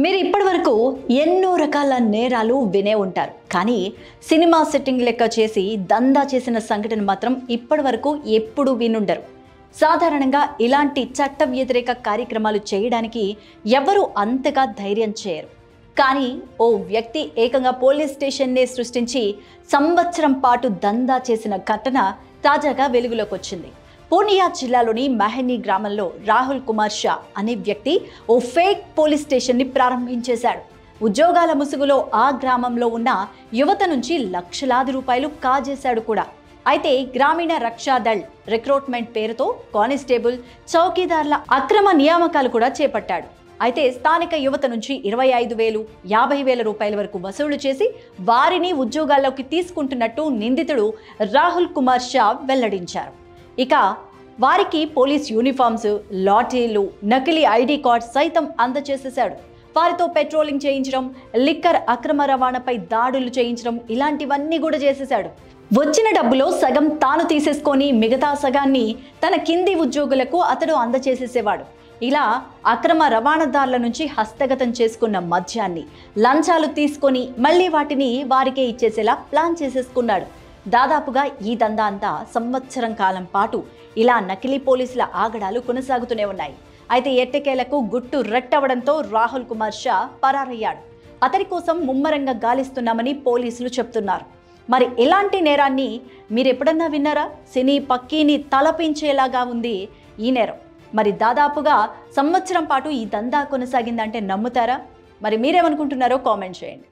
మీరు ఇప్పటివరకు ఎన్నో రకాల నేరాలు వినే ఉంటారు. కానీ సినిమా సెట్టింగ్ లెక్క చేసి దందా చేసిన సంఘటన మాత్రం ఇప్పటివరకు ఎప్పుడూ వినుండరు. సాధారణంగా ఇలాంటి చట్ట వ్యతిరేక కార్యక్రమాలు చేయడానికి ఎవరు అంతగా ధైర్యం చేయరు. కానీ ఓ వ్యక్తి ఏకంగా పోలీస్ స్టేషన్నే సృష్టించి సంవత్సరం పాటు దందా చేసిన ఘటన తాజాగా వెలుగులోకి వచ్చింది. పూర్ణియా జిల్లాలోని మహెనీ గ్రామంలో రాహుల్ కుమార్ షా అనే వ్యక్తి ఓ ఫేక్ పోలీస్ స్టేషన్ని ప్రారంభించేశాడు. ఉద్యోగాల ముసుగులో ఆ గ్రామంలో ఉన్న యువత నుంచి లక్షలాది రూపాయలు కాజేశాడు కూడా. అయితే గ్రామీణ రక్షా దళ్ రిక్రూట్మెంట్ పేరుతో కానిస్టేబుల్, చౌకీదార్ల అక్రమ నియామకాలు కూడా చేపట్టాడు. అయితే స్థానిక యువత నుంచి 25,000, 50,000 రూపాయల వరకు వసూలు చేసి వారిని ఉద్యోగాల్లోకి తీసుకుంటున్నట్టు నిందితుడు రాహుల్ కుమార్ షా వెల్లడించారు. ఇక వారికి పోలీస్ యూనిఫామ్స్, లాఠీలు, నకిలీ ఐడి కార్డ్స్ సైతం అందజేసేశాడు. వారితో పెట్రోలింగ్ చేయించడం, లిక్కర్ అక్రమ రవాణాపై దాడులు చేయించడం ఇలాంటివన్నీ కూడా చేసేశాడు. వచ్చిన డబ్బులో సగం తాను తీసేసుకొని మిగతా సగాన్ని తన కింది ఉద్యోగులకు అతడు అందజేసేసేవాడు. ఇలా అక్రమ రవాణాదారుల నుంచి హస్తగతం చేసుకున్న మద్యాన్ని, లంచాలు తీసుకొని మళ్ళీ వాటిని వారికే ఇచ్చేసేలా ప్లాన్ చేసేసుకున్నాడు. దాదాపుగా ఈ దందా అంతా సంవత్సరం కాలం పాటు ఇలా నకిలీ పోలీసుల ఆగడాలు కొనసాగుతూనే ఉన్నాయి. అయితే ఎట్టకేలకు గుట్టు రట్టవడంతో రాహుల్ కుమార్ షా పరారయ్యాడు. అతడి కోసం ముమ్మరంగా గాలిస్తున్నామని పోలీసులు చెప్తున్నారు. మరి ఇలాంటి నేరాన్ని మీరు ఎప్పుడన్నా విన్నారా? సినీ పక్కీని తలపించేలాగా ఉంది ఈ నేరం. మరి దాదాపుగా సంవత్సరం పాటు ఈ దందా కొనసాగిందంటే నమ్ముతారా? మరి మీరేమనుకుంటున్నారో కామెంట్ చేయండి.